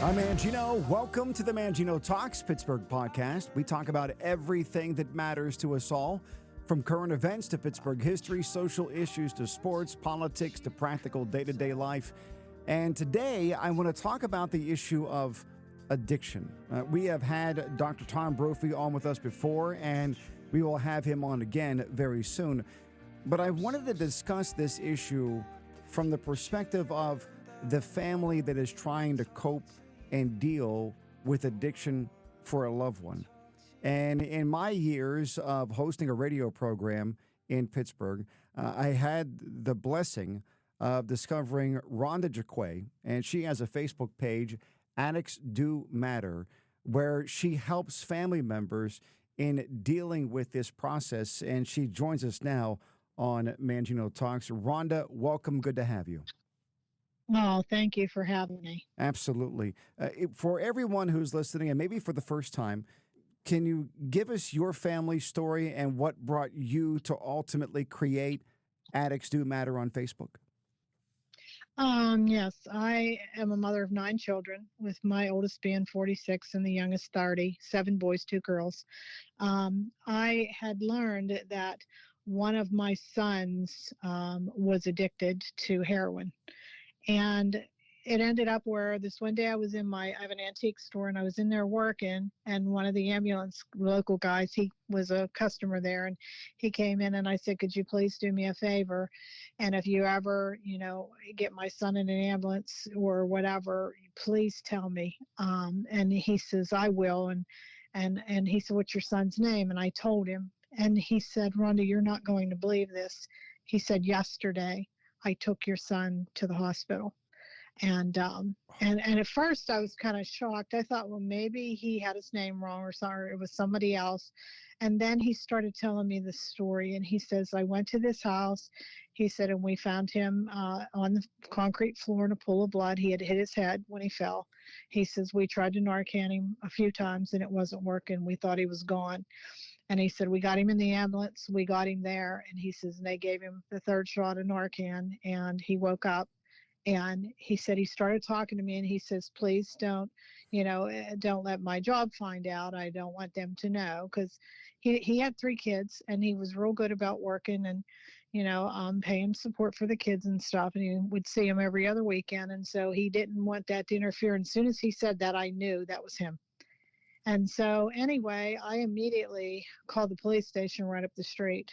I'm Mangino. Welcome to the Mangino Talks Pittsburgh podcast. We talk about everything that matters to us all, from current events to Pittsburgh history, social issues to sports, politics to practical day-to-day life. And today I want to talk about the issue of addiction. We have had Dr. Tom Brophy on with us before, and we will have him on again very soon. But I wanted to discuss this issue from the perspective of the family that is trying to cope and deal with addiction for a loved one. And in my years of hosting a radio program in Pittsburgh, I had the blessing of discovering Rhonda Jaquay, and she has a Facebook page, Addicts Do Matter, where she helps family members in dealing with this process. And she joins us now on Mangino Talks. Rhonda, welcome. Good to have you. Oh, thank you for having me. Absolutely. For everyone who's listening, and maybe for the first time, can you give us your family story and what brought you to ultimately create Addicts Do Matter on Facebook? Yes, I am a mother of 9 children, with my oldest being 46 and the youngest 30, 7 boys, 2 girls. I had learned that one of my sons was addicted to heroin. And it ended up where this one day I have an antique store, and I was in there working, and one of the ambulance local guys, he was a customer there, and he came in and I said, could you please do me a favor? And if you ever, get my son in an ambulance or whatever, please tell me. And he says, I will. And he said, what's your son's name? And I told him, and he said, Rhonda, you're not going to believe this. He said, yesterday I took your son to the hospital. And at first I was kind of shocked. I thought, well, maybe he had his name wrong or sorry, it was somebody else. And then he started telling me the story, and he says, I went to this house. He said, and we found him on the concrete floor in a pool of blood. He had hit his head when he fell. He says, we tried to Narcan him a few times and it wasn't working. We thought he was gone. And he said, we got him in the ambulance. We got him there. And he says, and they gave him the 3rd shot of Narcan, and he woke up. And he said, he started talking to me, and he says, please don't let my job find out. I don't want them to know, because he had 3 kids, and he was real good about working and, paying support for the kids and stuff. And he would see them every other weekend. And so he didn't want that to interfere. And as soon as he said that, I knew that was him. And so anyway, I immediately called the police station right up the street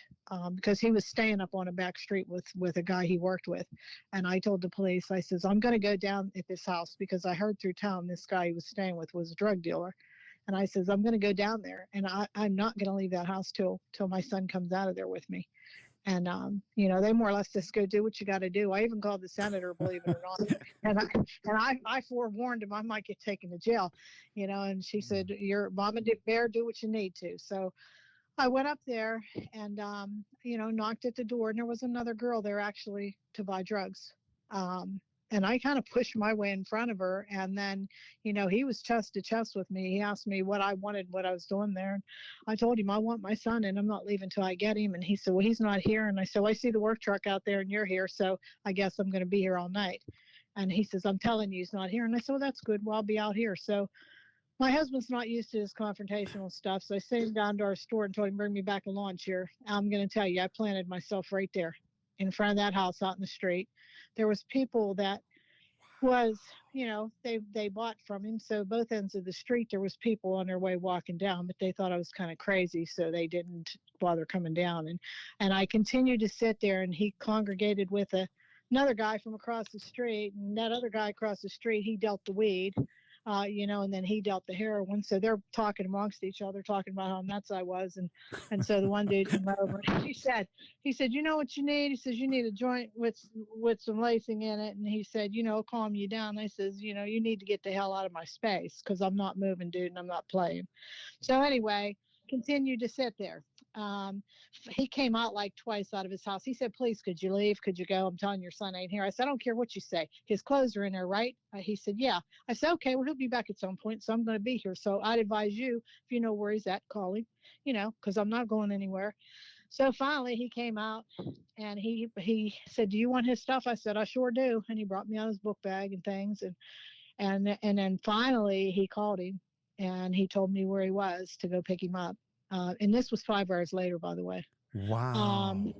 because he was staying up on a back street with a guy he worked with. And I told the police, I says, I'm going to go down at this house because I heard through town this guy he was staying with was a drug dealer. And I says, I'm going to go down there, and I'm not going to leave that house till my son comes out of there with me. And, they more or less just go do what you got to do. I even called the senator, believe it or not. And I forewarned him I might get taken to jail, and she said, your mama did bear, do what you need to. So I went up there and, knocked at the door, and there was another girl there actually to buy drugs. And I kind of pushed my way in front of her. And then, he was chest to chest with me. He asked me what I wanted, what I was doing there. And I told him, I want my son, and I'm not leaving till I get him. And he said, well, he's not here. And I said, well, I see the work truck out there and you're here. So I guess I'm going to be here all night. And he says, I'm telling you, he's not here. And I said, well, that's good. Well, I'll be out here. So my husband's not used to this confrontational stuff. So I sent him down to our store and told him, bring me back a lawn chair. I'm going to tell you, I planted myself right there in front of that house out in the street. There was people that was, they bought from him. So both ends of the street, there was people on their way walking down, but they thought I was kind of crazy. So they didn't bother coming down. And I continued to sit there, and he congregated with another guy from across the street. And that other guy across the street, he dealt the weed. And then he dealt the heroin. So they're talking amongst each other, talking about how nuts I was. And so the one dude came over and he said, you know what you need? He says, you need a joint with some lacing in it. And he said, calm you down. I says, you need to get the hell out of my space because I'm not moving, dude, and I'm not playing. So anyway, continued to sit there. He came out like twice out of his house. He said, please, could you leave? Could you go? I'm telling your son ain't here. I said, I don't care what you say. His clothes are in there, right? He said, yeah. I said, okay, well, he'll be back at some point, so I'm going to be here. So I'd advise you, if you know where he's at, call him, because I'm not going anywhere. So finally he came out and he said, do you want his stuff? I said, I sure do. And he brought me out his book bag and things. And then finally he called him and he told me where he was to go pick him up. And this was 5 hours later, by the way. Wow. Um,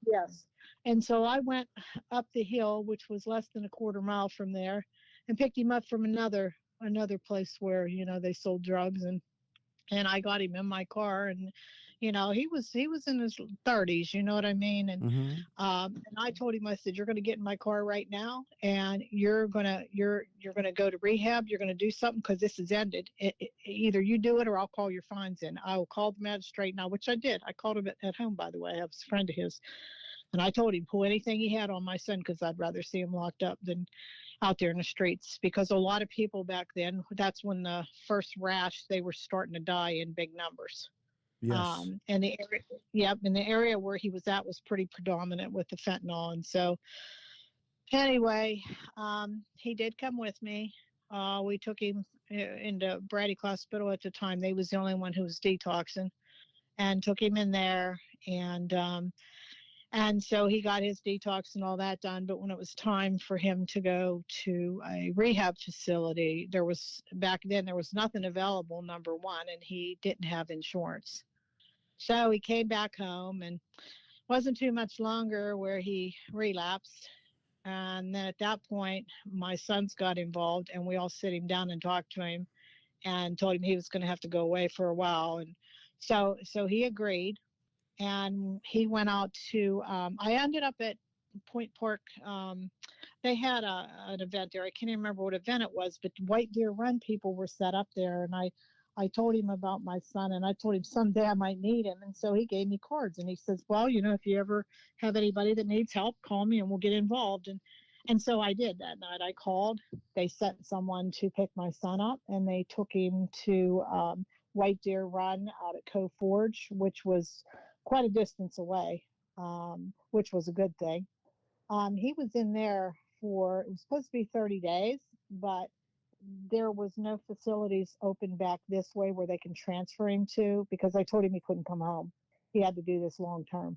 yes. And so I went up the hill, which was less than a quarter mile from there, and picked him up from another place where, they sold drugs, and I got him in my car, and he was in his 30s, you know what I mean? Mm-hmm. And I told him, I said, you're going to get in my car right now, and you're gonna go to rehab. You're going to do something because this has ended. Either you do it or I'll call your fines in. I will call the magistrate now, which I did. I called him at home, by the way. I was a friend of his, and I told him pull anything he had on my son because I'd rather see him locked up than out there in the streets, because a lot of people back then, that's when the first rash, they were starting to die in big numbers. Yes. And the area, yep, and the area where he was at was pretty predominant with the fentanyl. And so anyway, he did come with me. We took him into Braddock Hospital at the time. They was the only one who was detoxing, and took him in there. And so he got his detox and all that done. But when it was time for him to go to a rehab facility, back then there was nothing available, number one, and he didn't have insurance. So he came back home, and wasn't too much longer where he relapsed. And then at that point, my sons got involved, and we all sit him down and talked to him and told him he was going to have to go away for a while. And so he agreed, and he went out to, I ended up at Point Park. They had an event there. I can't even remember what event it was, but White Deer Run people were set up there. And I told him about my son, and I told him someday I might need him. And so he gave me cards, and he says, well, if you ever have anybody that needs help, call me and we'll get involved. And so I did that night. I called. They sent someone to pick my son up, and they took him to White Deer Run out at Cove Forge, which was quite a distance away, which was a good thing. He was in there it was supposed to be 30 days, but there was no facilities open back this way where they can transfer him to, because I told him he couldn't come home. He had to do this long term.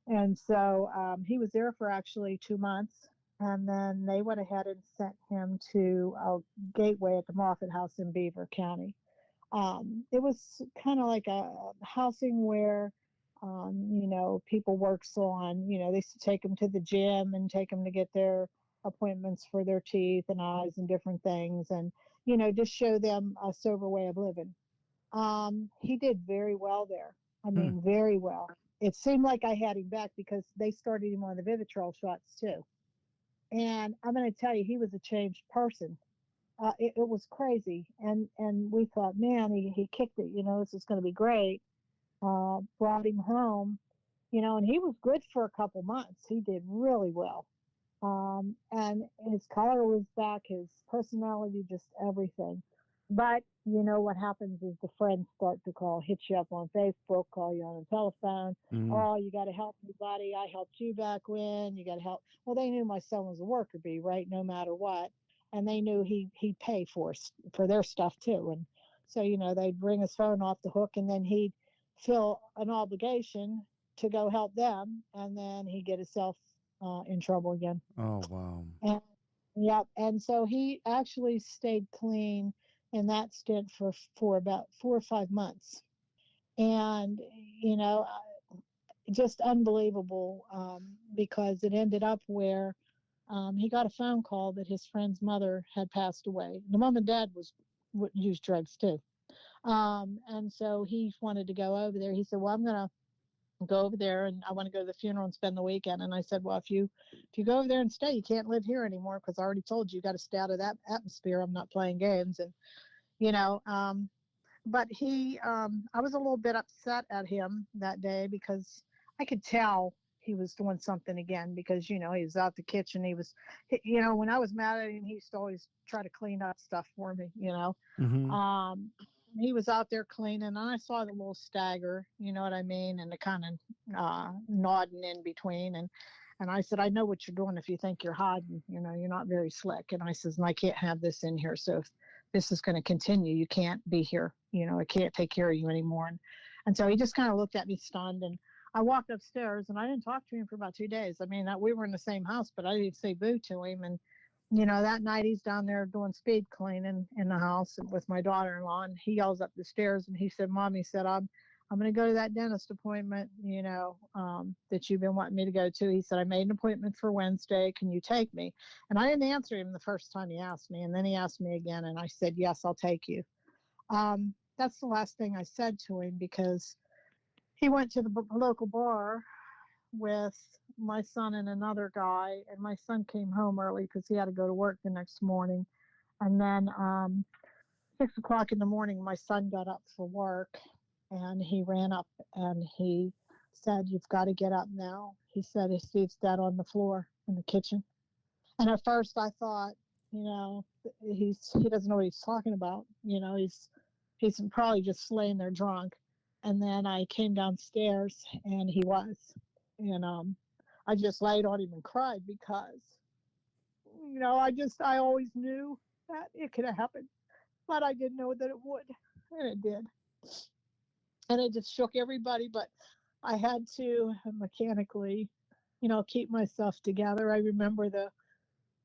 And so he was there for actually 2 months. And then they went ahead and sent him to a gateway at the Moffett House in Beaver County. It was kind of like a housing where, people works on, they used to take them to the gym and take them to get their appointments for their teeth and eyes and different things, and, just show them a sober way of living. He did very well there. I mean, very well. It seemed like I had him back because they started him on the Vivitrol shots too. And I'm going to tell you, he was a changed person. It was crazy. And we thought, man, he kicked it, this is going to be great. Brought him home, and he was good for a couple months. He did really well. And his color was back, his personality, just everything. But, what happens is the friends start to hit you up on Facebook, call you on the telephone. Oh, you got to help me, buddy. I helped you back when. You got to help. Well, they knew my son was a worker bee, right, no matter what. And they knew he'd pay for their stuff, too. And so, they'd bring his phone off the hook, and then he'd feel an obligation to go help them, and then he'd get himself in trouble again. Oh, wow. And, yep. And so he actually stayed clean in that stint for about 4 or 5 months. And, just unbelievable, because it ended up where he got a phone call that his friend's mother had passed away. The mom and dad would use drugs too. And so he wanted to go over there. He said, well, I'm going to go over there, and I want to go to the funeral and spend the weekend. And I said, well, if you go over there and stay, you can't live here anymore, because I already told you, you got to stay out of that atmosphere. I'm not playing games. And, but I was a little bit upset at him that day, because I could tell he was doing something again, because, he was out the kitchen. When I was mad at him, he used to always try to clean up stuff for me, Mm-hmm. He was out there cleaning, and I saw the little stagger, you know what I mean, and the kind of nodding in between. And I said, I know what you're doing if you think you're hiding. You're not very slick. And I says, and I can't have this in here. So if this is going to continue, you can't be here. I can't take care of you anymore. And so he just kind of looked at me stunned. And I walked upstairs, and I didn't talk to him for about 2 days. I mean, we were in the same house, but I didn't say boo to him. And That night he's down there doing speed cleaning in the house with my daughter-in-law, and he yells up the stairs and he said, "Mom," he said, I'm going to go to that dentist appointment, that you've been wanting me to go to. He said, "I made an appointment for Wednesday. Can you take me?" And I didn't answer him the first time he asked me. And then he asked me again, and I said, "Yes, I'll take you." That's the last thing I said to him, because he went to the local bar with my son and another guy, and my son came home early because he had to go to work the next morning. And then 6 o'clock in the morning, my son got up for work, and he ran up and he said, "You've got to get up now." He said, "Steve's dead on the floor in the kitchen." And at first I thought, he doesn't know what he's talking about. He's probably just laying there drunk. And then I came downstairs and he was. And I just laid on him and cried because, I always knew that it could have happened, but I didn't know that it would. And it did. And it just shook everybody, but I had to mechanically, keep myself together. I remember the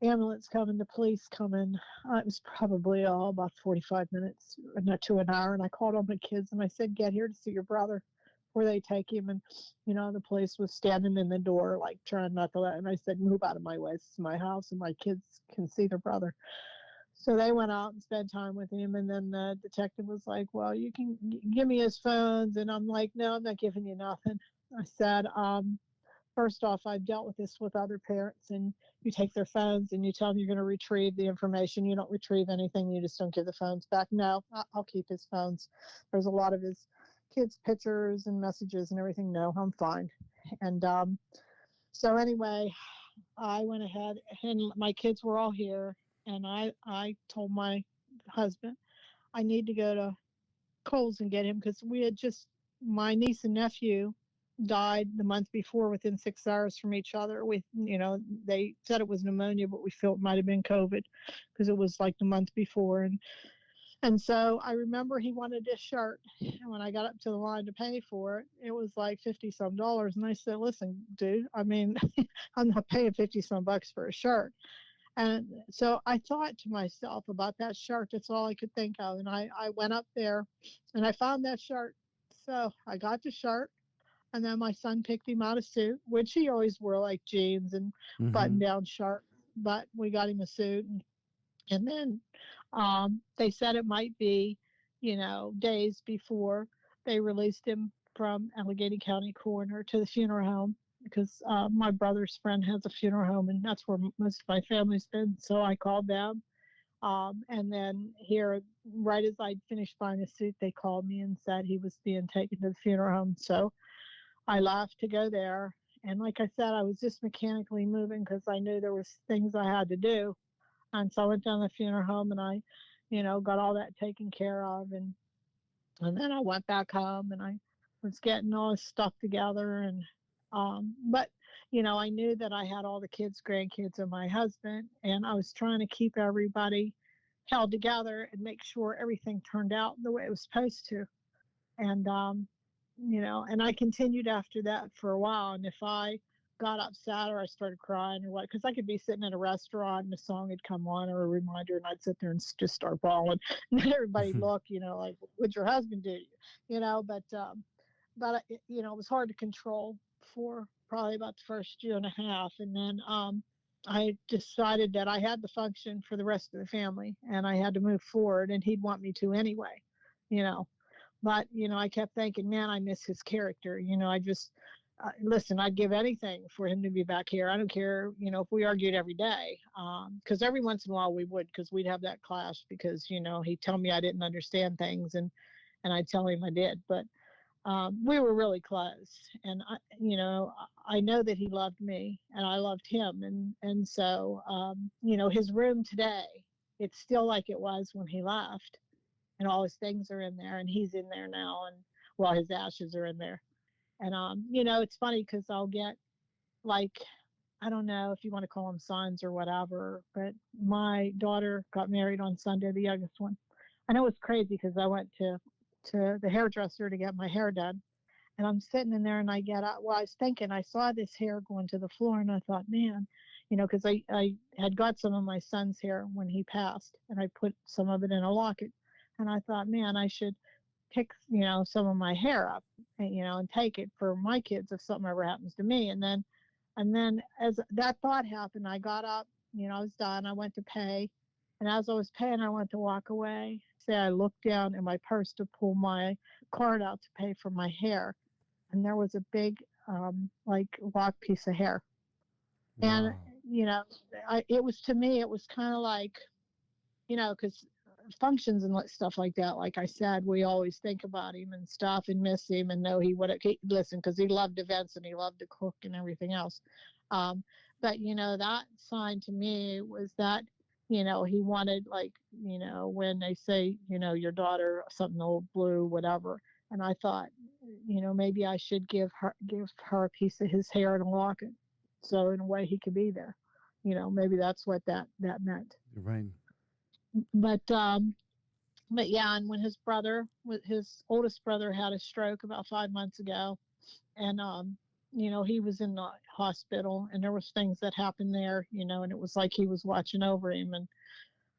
ambulance coming, the police coming. It was probably about 45 minutes to an hour. And I called all my kids and I said, "Get here to see your brother," where they take him. And, the police was standing in the door, like trying not to let. And I said, "Move out of my way. This is my house and my kids can see their brother." So they went out and spent time with him. And then the detective was like, "Well, you can give me his phones." And I'm like, "No, I'm not giving you nothing." I said, "First off, I've dealt with this with other parents, and you take their phones and you tell them you're going to retrieve the information. You don't retrieve anything. You just don't give the phones back." "No, I'll keep his phones. There's a lot of his kids' pictures and messages and everything." "No, I'm fine." And so anyway, I went ahead, and my kids were all here. And I told my husband, "I need to go to Kohl's and get him," because my niece and nephew died the month before within 6 hours from each other. They said it was pneumonia, but we felt it might have been COVID because it was like the month before. And so I remember he wanted this shirt. And when I got up to the line to pay for it, it was like 50 some dollars. And I said, "Listen, dude, I mean, I'm not paying 50 some bucks for a shirt." And so I thought to myself about that shirt. That's all I could think of. And I went up there and I found that shirt. So I got the shirt. And then my son picked him out a suit, which he always wore, like jeans and Mm-hmm. button-down shirt. But we got him a suit. And then they said it might be, days before they released him from Allegheny County Coroner to the funeral home, because my brother's friend has a funeral home, and that's where most of my family's been. So I called them. And then here, right as I'd finished buying a suit, they called me and said he was being taken to the funeral home. So I left to go there. And like I said, I was just mechanically moving because I knew there was things I had to do. And so I went down to the funeral home and I, got all that taken care of. And then I went back home and I was getting all this stuff together. But, I knew that I had all the kids, grandkids, and my husband. And I was trying to keep everybody held together and make sure everything turned out the way it was supposed to. And, and I continued after that for a while. And if I got upset or I started crying or what, because I could be sitting in a restaurant and a song had come on or a reminder, and I'd sit there and just start bawling. And then everybody'd look, like, "What'd your husband do?" But it was hard to control for probably about the first year and a half. And then I decided that I had to function for the rest of the family and I had to move forward, and he'd want me to anyway, you know. But, I kept thinking, man, I miss his character. Listen, I'd give anything for him to be back here. I don't care, if we argued every day. Because every once in a while we would, because we'd have that clash because, he'd tell me I didn't understand things and I'd tell him I did. But we were really close. And, I know that he loved me and I loved him. And so, his room today, it's still like it was when he left. And all his things are in there, and he's in there now, and his ashes are in there. And it's funny because I'll get, like, I don't know if you want to call them sons or whatever, but my daughter got married on Sunday, the youngest one. And it was crazy because I went to the hairdresser to get my hair done, and I'm sitting in there and I get out. Well, I was thinking, I saw this hair going to the floor and I thought, man, because I had got some of my son's hair when he passed, and I put some of it in a locket. And I thought, man, I should pick, some of my hair up, and take it for my kids if something ever happens to me. And then as that thought happened, I got up, I was done. I went to pay. And as I was paying, I went to walk away. Say, I looked down in my purse to pull my card out to pay for my hair. And there was a big, like, lock piece of hair. And, Wow. you know, it was, to me, it was kind of like, because functions and stuff like that, like I said, we always think about him and stuff and miss him and know he would listen, because he loved events and he loved to cook and everything else. um, but that sign to me was that he wanted, like, when they say, your daughter something old blue whatever. And I thought, maybe I should give her a piece of his hair and lock it, so in a way he could be there. Maybe that's what that meant. You're right. But yeah, and when his oldest brother had a stroke about 5 months ago, and he was in the hospital, and there was things that happened there, and it was like he was watching over him. And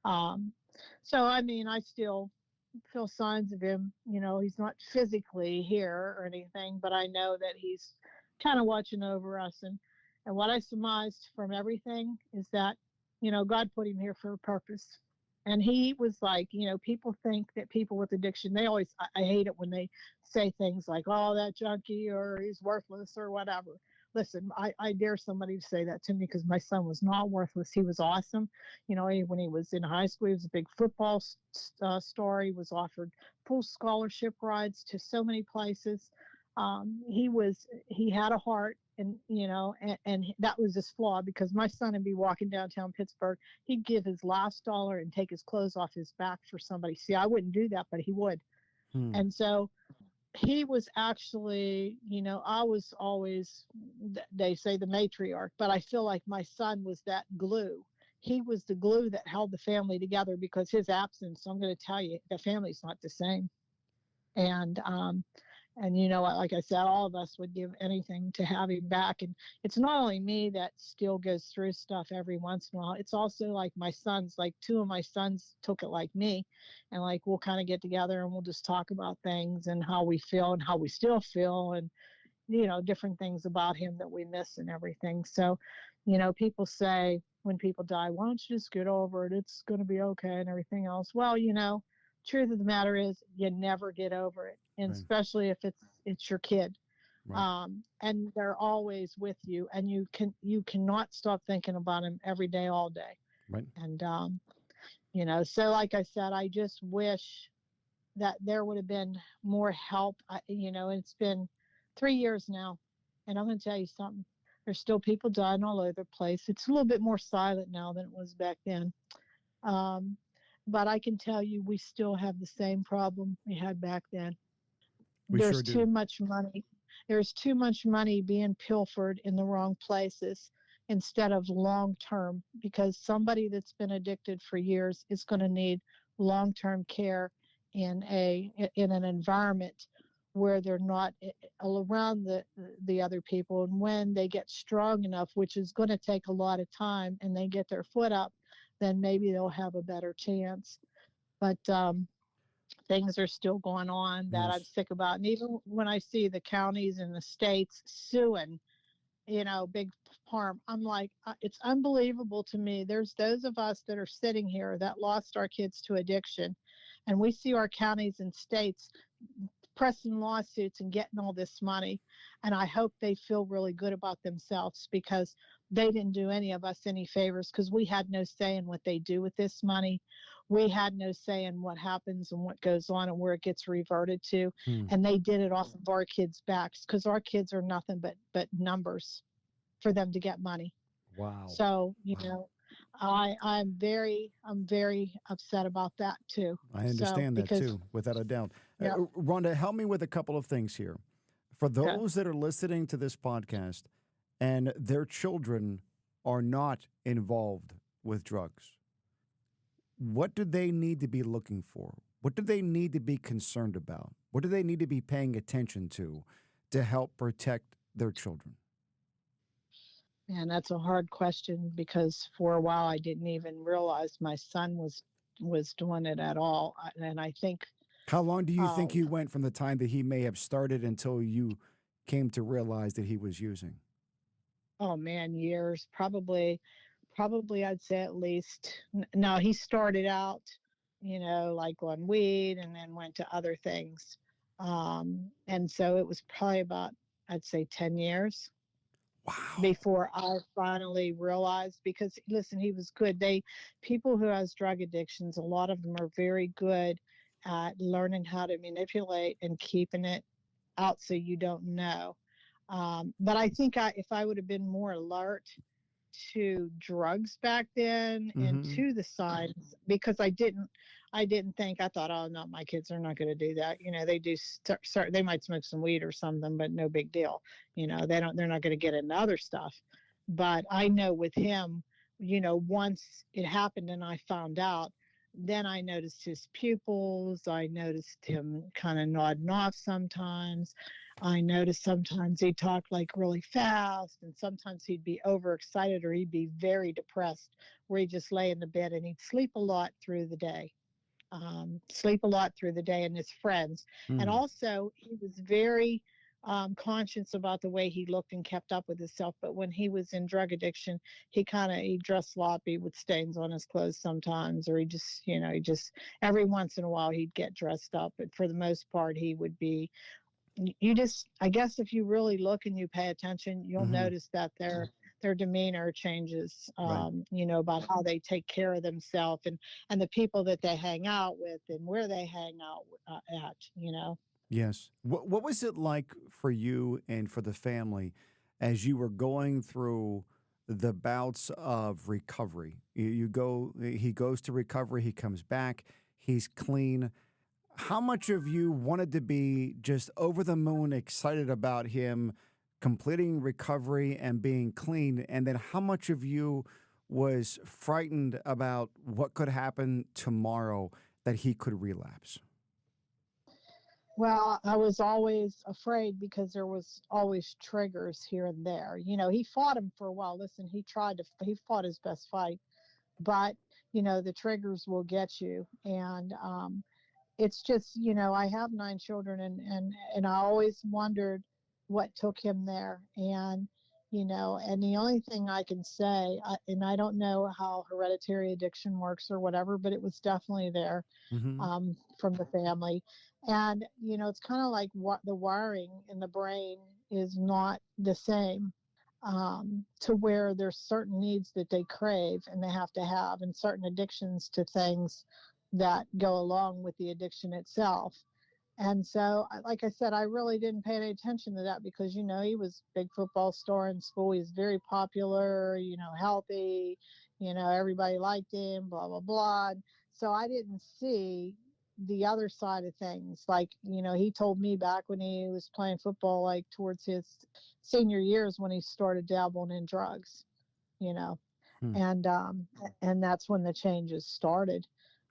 um so I mean, I still feel signs of him. He's not physically here or anything, but I know that he's kind of watching over us. And what I surmised from everything is that, God put him here for a purpose. And he was like, people think that people with addiction, they always, I hate it when they say things like, oh, that junkie, or he's worthless, or whatever. Listen, I dare somebody to say that to me, because my son was not worthless. He was awesome. When he was in high school, he was a big football star. He was offered full scholarship rides to so many places. He had a heart, and that was his flaw, because my son would be walking downtown Pittsburgh. He'd give his last dollar and take his clothes off his back for somebody. See, I wouldn't do that, but he would. Hmm. And so he was actually, I was always, they say, the matriarch, but I feel like my son was that glue. He was the glue that held the family together, because his absence, I'm going to tell you, the family's not the same. And like I said, all of us would give anything to have him back. And it's not only me that still goes through stuff every once in a while. It's also like my sons, like two of my sons took it like me. And like, we'll kind of get together and we'll just talk about things and how we feel and how we still feel, and, different things about him that we miss and everything. So, people say when people die, why don't you just get over it? It's going to be okay and everything else. Well, truth of the matter is, you never get over it, and Right. especially if it's your kid. Right. And they're always with you, and you cannot stop thinking about them every day, all day. Right. And so like I said, I just wish that there would have been more help. And it's been 3 years now, and I'm going to tell you something. There's still people dying all over the place. It's a little bit more silent now than it was back then. Um, but I can tell you, we still have the same problem we had back then. We sure There's do. too much money. There's too much money being pilfered in the wrong places instead of long term, because somebody that's been addicted for years is going to need long term care in an environment where they're not around the other people. And when they get strong enough, which is going to take a lot of time, and they get their foot up, then maybe they'll have a better chance. But things are still going on that I'm Yes. sick about. And even when I see the counties and the states suing, big harm, I'm like, it's unbelievable to me. There's those of us that are sitting here that lost our kids to addiction, and we see our counties and states pressing lawsuits and getting all this money. And I hope they feel really good about themselves, because they didn't do any of us any favors, because we had no say in what they do with this money. We had no say in what happens and what goes on and where it gets reverted to. Hmm. And they did it off of our kids' backs, because our kids are nothing but numbers for them to get money. Wow. So, Wow. I'm very upset about that too. I So, understand that because, too, without a doubt. yeah, Rhonda, help me with a couple of things here. For okay. those that are listening to this podcast and their children are not involved with drugs, what do they need to be looking for? What do they need to be concerned about? What do they need to be paying attention to help protect their children? And that's a hard question because for a while I didn't even realize my son was doing it at all. And I think, How long do you uh, think you went from the time that he may have started until you came to realize that he was using? oh man, years, probably I'd say at least. No, he started out, like on weed and then went to other things. And so it was probably about, I'd say 10 years Wow. before I finally realized, because listen, he was good. People who has drug addictions, a lot of them are very good at learning how to manipulate and keeping it out so you don't know. But I think if I would have been more alert to drugs back then and Mm-hmm. to the signs, because I didn't think, I thought, oh no, my kids are not going to do that. They do start, they might smoke some weed or something, but no big deal. They're not going to get into other stuff. But I know with him, once it happened and I found out, then I noticed his pupils. I noticed him kind of nodding off sometimes. I noticed sometimes he'd talk like really fast, and sometimes he'd be overexcited or he'd be very depressed, where he'd just lay in the bed and he'd sleep a lot through the day. Sleep a lot through the day, and his friends. And Mm. also, he was very conscious about the way he looked and kept up with himself. But when he was in drug addiction, he dressed sloppy with stains on his clothes sometimes, or he just every once in a while he'd get dressed up. But for the most part, he would be. You just, I guess, if you really look and you pay attention, you'll Mm-hmm. notice that their demeanor changes, Right. about how they take care of themselves, and the people that they hang out with and where they hang out at. Yes. What was it like for you and for the family as you were going through the bouts of recovery? He goes to recovery, he comes back, he's clean. How much of you wanted to be just over the moon excited about him completing recovery and being clean? And then how much of you was frightened about what could happen tomorrow that he could relapse? Well, I was always afraid because there was always triggers here and there. He fought him for a while. Listen, he fought his best fight, but the triggers will get you. And it's just, I have 9 children, and I always wondered what took him there. And the only thing I can say, and I don't know how hereditary addiction works or whatever, but it was definitely there, Hmm. from the family. And it's kind of like what the wiring in the brain is not the same, to where there's certain needs that they crave and they have to have, and certain addictions to things that go along with the addiction itself. And so, like I said, I really didn't pay any attention to that because, he was a big football star in school. He was very popular, healthy, everybody liked him, blah, blah, blah. So I didn't see the other side of things. Like, he told me back when he was playing football, like towards his senior years, when he started dabbling in drugs, you know, Hmm. and um, and that's when the changes started.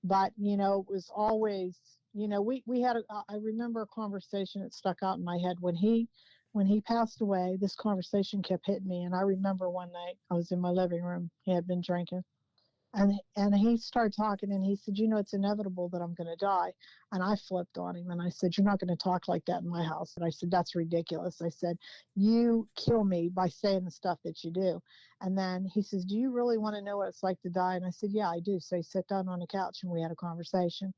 But it was always, we had I remember a conversation that stuck out in my head when he passed away. This conversation kept hitting me, and I remember one night I was in my living room. He had been drinking, and he started talking, and he said, it's inevitable that I'm going to die. And I flipped on him, and I said, you're not going to talk like that in my house. And I said, that's ridiculous. I said, you kill me by saying the stuff that you do. And then he says, do you really want to know what it's like to die? And I said, yeah, I do. So he sat down on the couch and we had a conversation.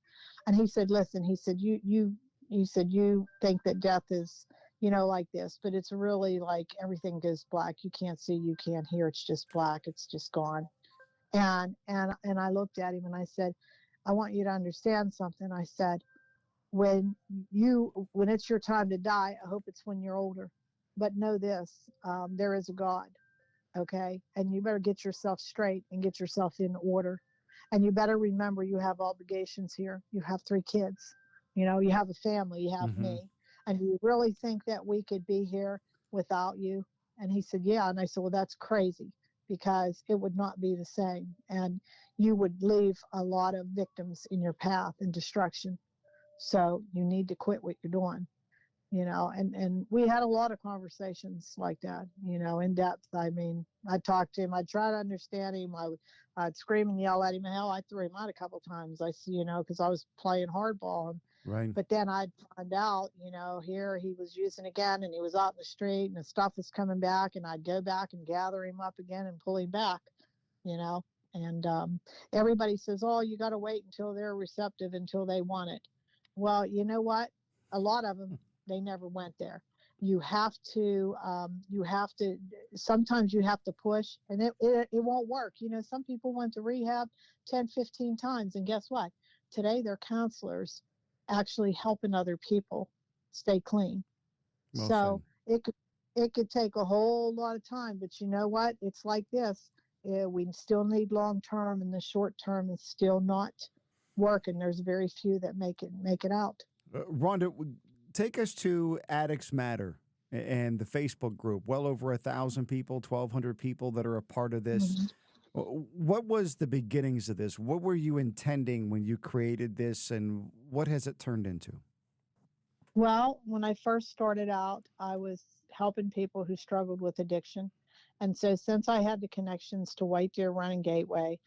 And he said, listen, he said, you said you think that death is, like this, but it's really like everything goes black. You can't see, you can't hear. It's just black. It's just gone. And I looked at him and I said, I want you to understand something. I said, when it's your time to die, I hope it's when you're older. But know this, there is a God, okay? And you better get yourself straight and get yourself in order. And you better remember you have obligations here. You have 3 kids. You have a family. You have Hmm. me. And do you really think that we could be here without you? And he said, yeah. And I said, well, that's crazy, because it would not be the same. And you would leave a lot of victims in your path and destruction. So you need to quit what you're doing. and we had a lot of conversations like that, in depth. I mean, I talked to him, I try to understand him. I'd scream and yell at him. Hell, I threw him out a couple times. I see, because I was playing hardball. Right. But then I'd find out, here he was using again, and he was out in the street, and the stuff was coming back, and I'd go back and gather him up again and pull him back, you know. And everybody says, oh, you got to wait until they're receptive, until they want it. Well, you know what? A lot of them, they never went there. You have to sometimes you have to push, and it won't work. Some people went to rehab 10, 15 times, and guess what? Today they're counselors actually helping other people stay clean. Well said. So it could take a whole lot of time, but you know what? It's like this. We still need long term, and the short term is still not working. There's very few that make it out. Rhonda, take us to Addicts Matter and the Facebook group. Well over 1,000 people, 1,200 people that are a part of this. Mhm. What was the beginnings of this? What were you intending when you created this, and what has it turned into? Well, when I first started out, I was helping people who struggled with addiction. And so, since I had the connections to White Deer Run and Gateway,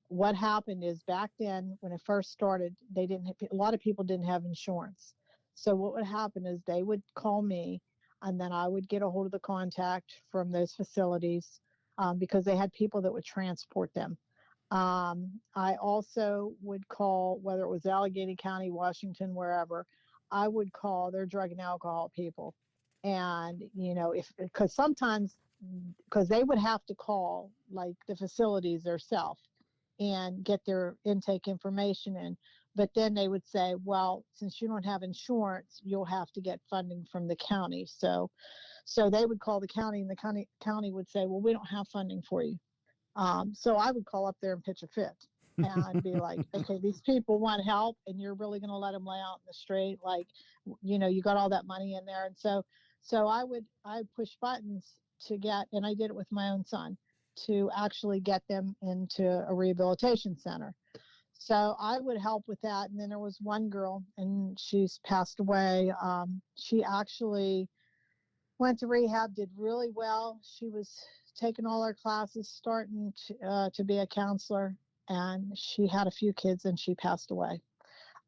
what happened is back then, when it first started, a lot of people didn't have insurance. So, what would happen is they would call me, and then I would get a hold of the contact from those facilities, because they had people that would transport them. I also would call, whether it was Allegheny County, Washington, wherever, I would call their drug and alcohol people. And, if, because sometimes, because they would have to call like the facilities themselves and get their intake information in. But then they would say, well, since you don't have insurance, you'll have to get funding from the county. So they would call the county, and the county would say, well, we don't have funding for you. So I would call up there and pitch a fit and be like, okay, these people want help, and you're really going to let them lay out in the street. Like, you got all that money in there. And so I push buttons to get, and I did it with my own son, to actually get them into a rehabilitation center. So I would help with that. And then there was one girl, and she's passed away. She actually went to rehab, did really well. She was taking all her classes, starting to be a counselor, and she had a few kids, and she passed away.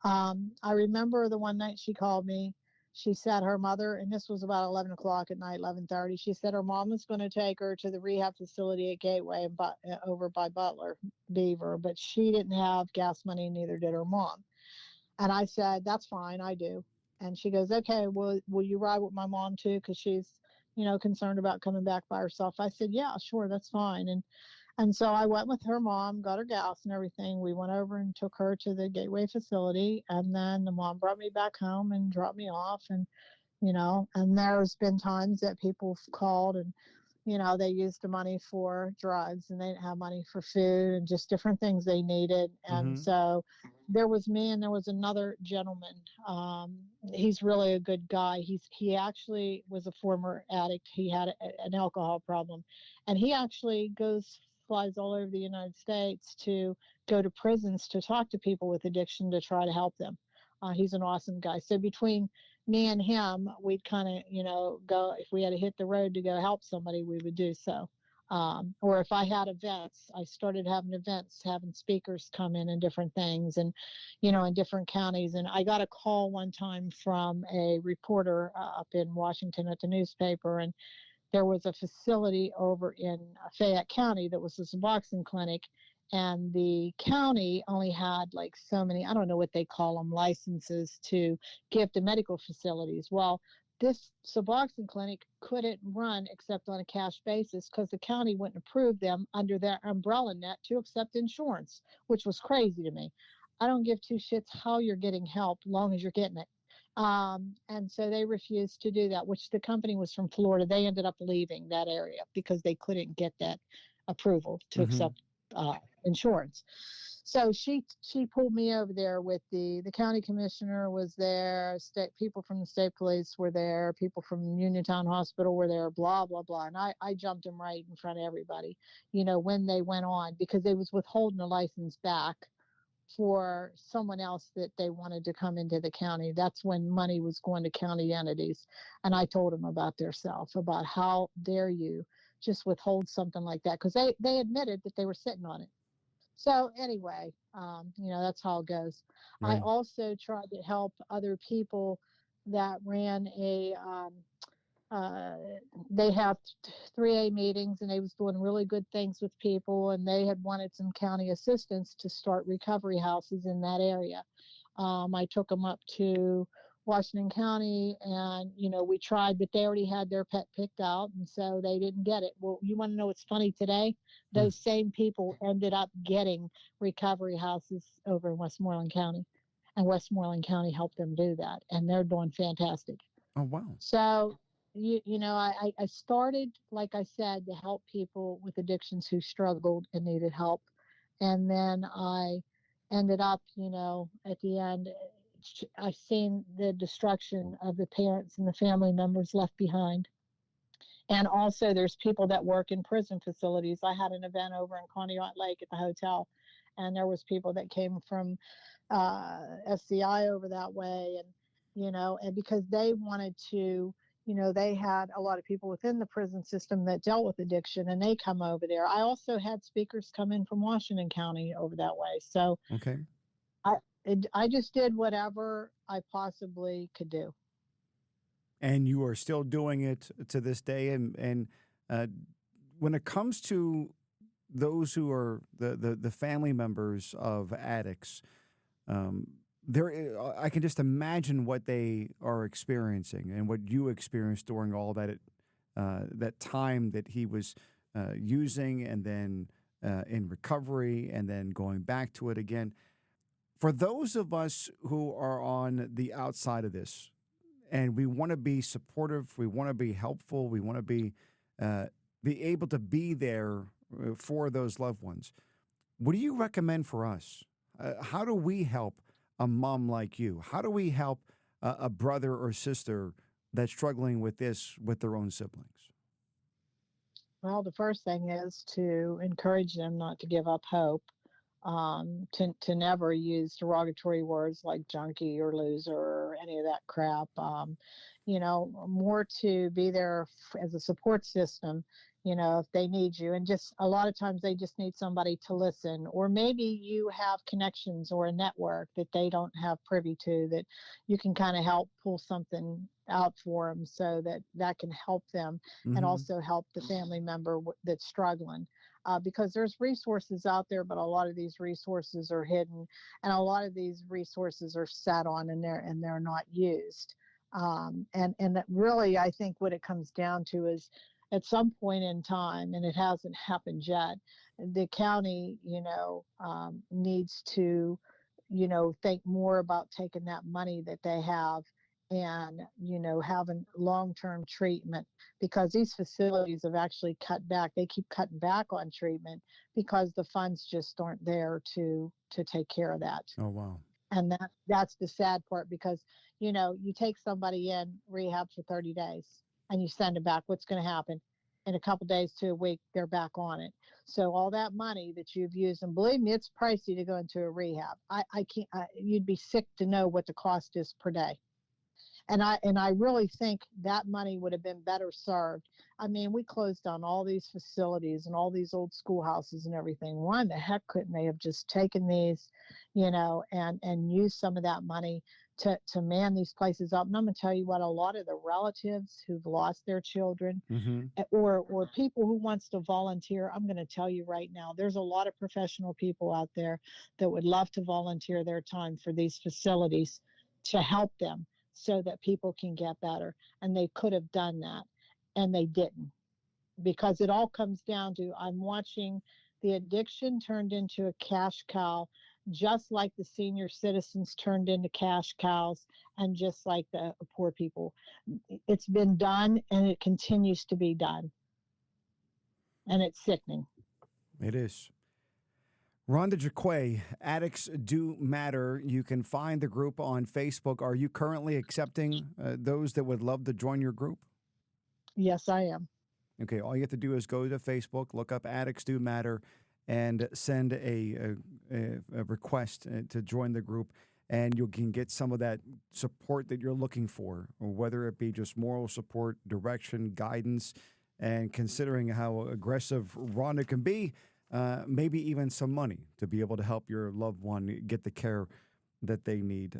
I remember the one night she called me. She said her mother, and this was about 11 o'clock at night, 11:30. She said her mom was going to take her to the rehab facility at Gateway, over by Butler, Beaver, but she didn't have gas money, neither did her mom. And I said, that's fine, I do. And she goes, okay, will you ride with my mom too? Because she's, concerned about coming back by herself. I said, yeah, sure, that's fine. And so I went with her mom, got her gas and everything. We went over and took her to the Gateway facility. And then the mom brought me back home and dropped me off. And there's been times that people have called, and they used the money for drugs, and they didn't have money for food, and just different things they needed. And Mm-hmm. so there was me, and there was another gentleman. He's really a good guy. He actually was a former addict. He had an alcohol problem, and he actually flies all over the United States to go to prisons to talk to people with addiction to try to help them. He's an awesome guy. So between me and him, we'd kind of, go, if we had to hit the road to go help somebody, we would do so. Or if I had events, I started having events, having speakers come in and different things, and, in different counties. And I got a call one time from a reporter up in Washington at the newspaper, and there was a facility over in Fayette County that was a Suboxone clinic, and the county only had like so many, I don't know what they call them, licenses to give to medical facilities. Well, this Suboxone clinic couldn't run except on a cash basis because the county wouldn't approve them under their umbrella net to accept insurance, which was crazy to me. I don't give two shits how you're getting help, long as you're getting it. And so they refused to do that, which the company was from Florida. They ended up leaving that area because they couldn't get that approval to Mm-hmm. accept insurance. So she pulled me over there with the county commissioner was there, state people from the state police were there, people from Uniontown Hospital were there, blah, blah, blah. And I jumped them right in front of everybody, when they went on, because they was withholding the license back for someone else that they wanted to come into the county. That's when money was going to county entities. And I told them about their self, about how dare you just withhold something like that, because they admitted that they were sitting on it. So anyway, that's how it goes. I Right. also tried to help other people that ran uh, they have 3A meetings, and they was doing really good things with people, and they had wanted some county assistance to start recovery houses in that area. I took them up to Washington County, and we tried, but they already had their pet picked out, and so they didn't get it. Well, you want to know what's funny today? Hmm. Those same people ended up getting recovery houses over in Westmoreland County, and Westmoreland County helped them do that, and they're doing fantastic. Oh, wow. So, I started, like I said, to help people with addictions who struggled and needed help. And then I ended up, at the end, I seen the destruction of the parents and the family members left behind. And also, there's people that work in prison facilities. I had an event over in Conneaut Lake at the hotel, and there was people that came from SCI over that way, and and because they wanted to, they had a lot of people within the prison system that dealt with addiction, and they come over there. I also had speakers come in from Washington County over that way, so Okay. I I just did whatever I possibly could do. And you are still doing it to this day. And uh, when it comes to those who are the family members of addicts, um, I can just imagine what they are experiencing and what you experienced during all that time that he was using, and then in recovery, and then going back to it again. For those of us who are on the outside of this, and we want to be supportive, we want to be helpful, we want to uh, be able to be there for those loved ones. What do you recommend for us? How do we help a mom like you? How do we help a brother or sister that's struggling with this with their own siblings? Well, the first thing is to encourage them not to give up hope, to never use derogatory words like junkie or loser or any of that crap. More to be there as a support system, if they need you. And just a lot of times they just need somebody to listen, or maybe you have connections or a network that they don't have privy to, that you can kind of help pull something out for them, so that can help them and Hmm. also help the family member that's struggling. Because there's resources out there, but a lot of these resources are hidden, and a lot of these resources are sat on, and they're not used. And that really, I think what it comes down to is, at some point in time, and it hasn't happened yet, the county, needs to, think more about taking that money that they have, and having long-term treatment, because these facilities have actually cut back. They keep cutting back on treatment because the funds just aren't there to take care of that. Oh, wow. And that's the sad part, because you take somebody in rehab for 30 days and you send them back. What's going to happen? In a couple days to a week, they're back on it. So all that money that you've used, and believe me, it's pricey to go into a rehab. I can't. You'd be sick to know what the cost is per day. And I really think that money would have been better served. I mean, we closed down all these facilities and all these old schoolhouses and everything. Why in the heck couldn't they have just taken these, and used some of that money to man these places up? And I'm going to tell you what, a lot of the relatives who've lost their children, Hmm. or people who wants to volunteer, I'm going to tell you right now, there's a lot of professional people out there that would love to volunteer their time for these facilities to help them, so that people can get better. And they could have done that, and they didn't, because it all comes down to, I'm watching the addiction turned into a cash cow, just like the senior citizens turned into cash cows, and just like the poor people. It's been done, and it continues to be done, and it's sickening. It is. Rhonda Jaquay, Addicts Do Matter. You can find the group on Facebook. Are you currently accepting those that would love to join your group? Yes, I am. Okay, all you have to do is go to Facebook, look up Addicts Do Matter, and send a request to join the group, and you can get some of that support that you're looking for, or whether it be just moral support, direction, guidance, and considering how aggressive Rhonda can be, maybe even some money to be able to help your loved one get the care that they need.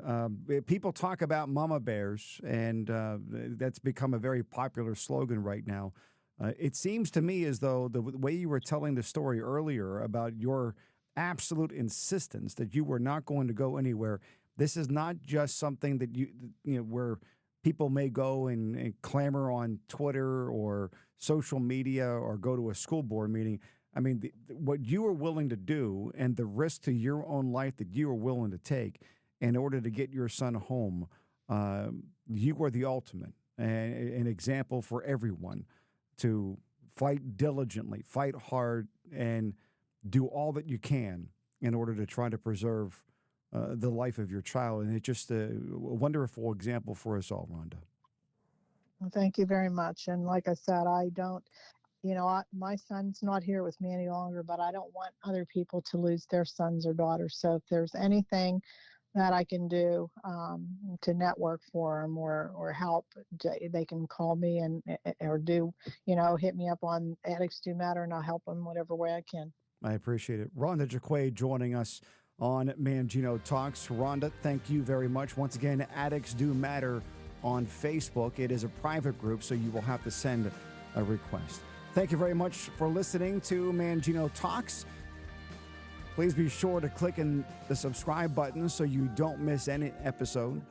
People talk about mama bears, and that's become a very popular slogan right now. It seems to me as though the way you were telling the story earlier about your absolute insistence that you were not going to go anywhere, this is not just something that where people may go and clamor on Twitter or social media or go to a school board meeting. I mean, what you are willing to do and the risk to your own life that you are willing to take in order to get your son home, you are the ultimate, an example for everyone to fight diligently, fight hard, and do all that you can in order to try to preserve the life of your child. And it's just a wonderful example for us all, Rhonda. Well, thank you very much. And like I said, I don't, my son's not here with me any longer, but I don't want other people to lose their sons or daughters. So if there's anything that I can do to network for them or help, they can call me and or do, hit me up on Addicts Do Matter, and I'll help them whatever way I can. I appreciate it. Rhonda Jaquay joining us on Mangino Talks. Rhonda, thank you very much. Once again, Addicts Do Matter on Facebook. It is a private group, so you will have to send a request. Thank you very much for listening to Mangino Talks. Please be sure to click in the subscribe button so you don't miss any episode.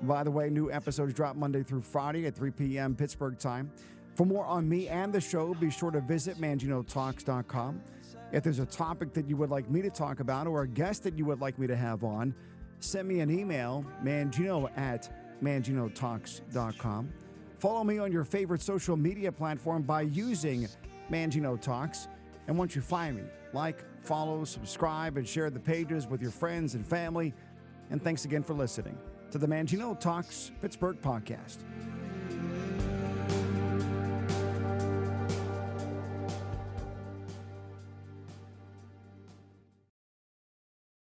By the way, new episodes drop Monday through Friday at 3 p.m. Pittsburgh time. For more on me and the show, be sure to visit manginotalks.com. If there's a topic that you would like me to talk about or a guest that you would like me to have on, send me an email, mangino@manginotalks.com. Follow me on your favorite social media platform by using Mangino Talks. And once you find me, like, follow, subscribe, and share the pages with your friends and family. And thanks again for listening to the Mangino Talks Pittsburgh podcast.